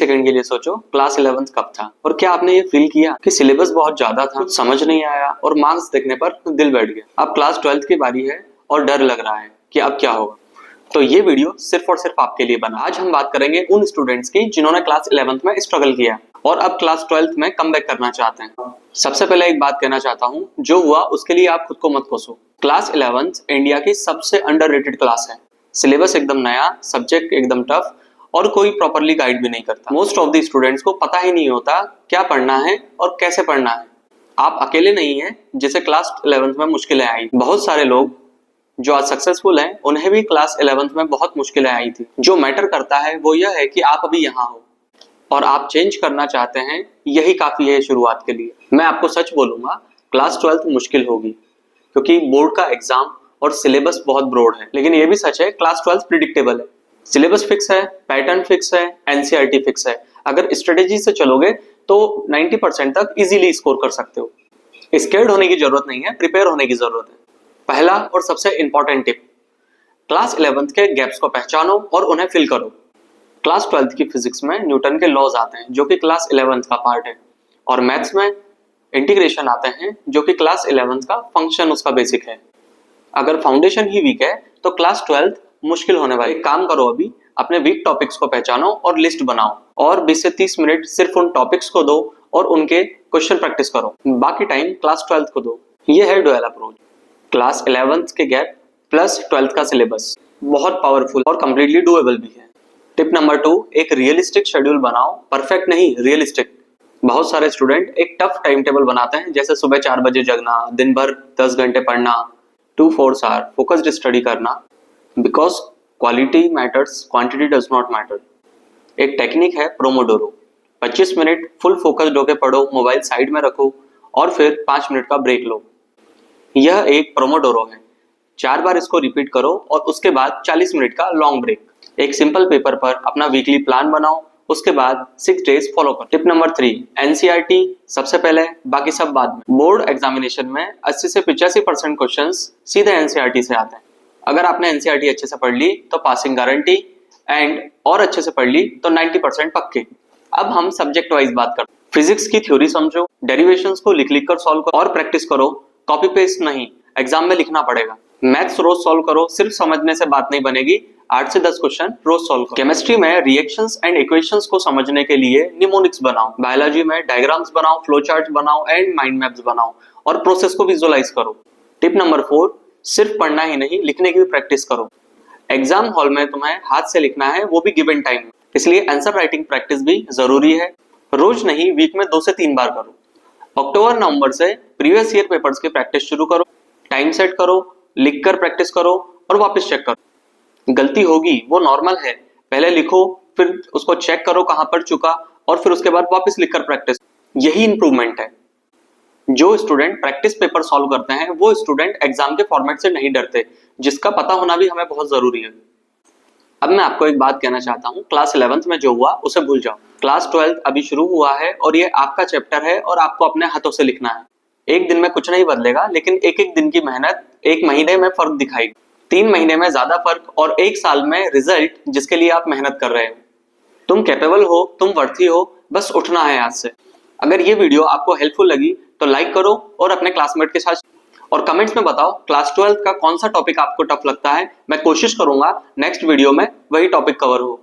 एक सेकंड के लिए सोचो, क्लास 11th कब था और क्या आपने ये फील किया कि सिलेबस बहुत ज्यादा था, कुछ समझ नहीं आया और मार्क्स देखने पर दिल बैठ गया। अब क्लास 12th की बारी है और डर लग रहा है कि अब क्या होगा। तो ये वीडियो सिर्फ और सिर्फ आपके लिए बना। आज हम बात करेंगे उन स्टूडेंट्स की जिन्होंने क्लास 11th में स्ट्रगल किया और अब क्लास 12th में कमबैक करना चाहते हैं। सबसे पहले एक बात कहना चाहता हूँ, जो हुआ उसके लिए आप खुद को मत कोसो। क्लास 11th इंडिया की सबसे अंडररेटेड क्लास है। सिलेबस एकदम नया, सब्जेक्ट एकदम टफ और कोई प्रॉपरली गाइड भी नहीं करता। मोस्ट ऑफ द स्टूडेंट्स को पता ही नहीं होता क्या पढ़ना है और कैसे पढ़ना है। आप अकेले नहीं हैं जिसे क्लास 11th में मुश्किलें आई। बहुत सारे लोग जो आज सक्सेसफुल हैं उन्हें भी क्लास 11th में बहुत मुश्किलें आई थी। जो मैटर करता है वो यह है कि आप अभी यहाँ हो और आप चेंज करना चाहते हैं, यही काफी है शुरुआत के लिए। मैं आपको सच बोलूंगा, क्लास 12th मुश्किल होगी क्योंकि बोर्ड का एग्जाम और सिलेबस बहुत ब्रॉड है। लेकिन ये भी सच है, क्लास 12th प्रिडिक्टेबल है। सिलेबस फिक्स है, पैटर्न फिक्स है, एनसीईआरटी फिक्स है। अगर स्ट्रेटेजी से चलोगे तो 90% तक इजीली स्कोर कर सकते हो। स्केर्ड होने की जरूरत नहीं है, प्रिपेयर होने की जरूरत है। पहला और सबसे इंपॉर्टेंट टिप, क्लास 11th के गैप्स को पहचानो और उन्हें फिल करो। क्लास 12th की फिजिक्स में न्यूटन के लॉज आते हैं जो कि क्लास 11th का पार्ट है, और मैथ्स में इंटीग्रेशन आते हैं जो कि क्लास 11th का फंक्शन, उसका बेसिक है। अगर फाउंडेशन ही वीक है तो क्लास 12th मुश्किल होने वाली। एक काम करो, अभी अपने वीक टॉपिक्स को पहचानो और लिस्ट बनाओ और 20 से 30 मिनट सिर्फ उन टॉपिक्स को दो और उनके क्वेश्चन प्रैक्टिस करो। बाकी टाइम क्लास 12th को दो। ये है डुअल अप्रोच। क्लास 11th के गैप प्लस 12th का सिलेबस बहुत पावरफुल और कंप्लीटली डुएबल भी है। टिप नंबर 2, एक रियलिस्टिक शेड्यूल बनाओ। परफेक्ट नहीं, रियलिस्टिक। बहुत सारे स्टूडेंट एक टफ टाइम टेबल बनाते हैं, जैसे सुबह 4 बजे जगना, दिन भर 10 घंटे पढ़ना, 2 4 आवर फोकस्ड स्टडी करना। Because quality matters, quantity does not matter. एक टेक्निक है प्रोमोडोरो। 25 मिनट फुल फोकस्ड होकर पढ़ो, मोबाइल साइड में रखो और फिर 5 मिनट का ब्रेक लो। यह एक प्रोमोडोरो है। 4 बार इसको रिपीट करो और उसके बाद 40 मिनट का लॉन्ग ब्रेक। एक सिंपल पेपर पर अपना वीकली प्लान बनाओ, उसके बाद 6 डेज फॉलो करो। टिप नंबर 3, एनसीईआरटी सबसे पहले, बाकी सब बाद में। बोर्ड एग्जामिनेशन में 80 से 85% क्वेश्चंस सीधे एनसीईआरटी से आते हैं। अगर आपने एनसीईआरटी अच्छे से पढ़ ली तो पासिंग गारंटी, एंड और अच्छे से पढ़ ली तो 90% पक्के। अब हम सब्जेक्ट वाइज बात करते हैं। फिजिक्स की थ्योरी समझो, डेरिवेशंस को लिख लिख कर सॉल्व करो और प्रैक्टिस करो। कॉपी पेस्ट नहीं, एग्जाम में लिखना पड़ेगा। मैथ्स रोज सॉल्व करो, सिर्फ समझने से बात नहीं बनेगी। 8 से 10 क्वेश्चन रोज सॉल्व करो। केमिस्ट्री में रिएक्शंस एंड इक्वेशंस को समझने के लिए निमोनिक्स बनाओ। बायोलॉजी में डायग्राम्स बनाओ, फ्लो चार्ट बनाओ एंड माइंड मैप्स बनाओ और प्रोसेस को विजुअलाइज करो। टिप नंबर 4, सिर्फ पढ़ना ही नहीं, लिखने की भी प्रैक्टिस करो। एग्जाम हॉल में तुम्हें हाथ से लिखना है, वो भी गिवन टाइम में, इसलिए आंसर राइटिंग प्रैक्टिस भी जरूरी है। रोज नहीं, वीक में 2 से 3 बार करो। अक्टूबर नवंबर से प्रीवियस ईयर पेपर्स की प्रैक्टिस शुरू करो। टाइम सेट करो, लिखकर प्रैक्टिस करो और वापस चेक करो। गलती होगी, वो नॉर्मल है। पहले लिखो, फिर उसको चेक करो कहां पढ़ चुका, और फिर उसके बाद वापस लिखकर प्रैक्टिस। यही इंप्रूवमेंट है। जो स्टूडेंट प्रैक्टिस पेपर सॉल्व करते हैं वो स्टूडेंट एग्जाम के फॉर्मेट से नहीं डरते, जिसका पता होना भी हमें बहुत जरूरी है। अब मैं आपको एक बात कहना चाहता हूँ, क्लास 11th में जो हुआ उसे भूल जाओ। क्लास 12th अभी शुरू हुआ है और ये आपका चैप्टर है और आपको अपने हाथों से लिखना है। एक दिन में कुछ नहीं बदलेगा, लेकिन एक एक दिन की मेहनत 1 महीने में फर्क दिखाएगी, 3 महीने में ज्यादा फर्क और 1 साल में रिजल्ट जिसके लिए आप मेहनत कर रहे हो। तुम कैपेबल हो, तुम वर्थी हो, बस उठना है आज से। अगर ये वीडियो आपको हेल्पफुल लगी तो लाइक करो और अपने क्लासमेट के साथ, और कमेंट्स में बताओ क्लास 12th का कौन सा टॉपिक आपको टफ लगता है। मैं कोशिश करूंगा नेक्स्ट वीडियो में वही टॉपिक कवर हो।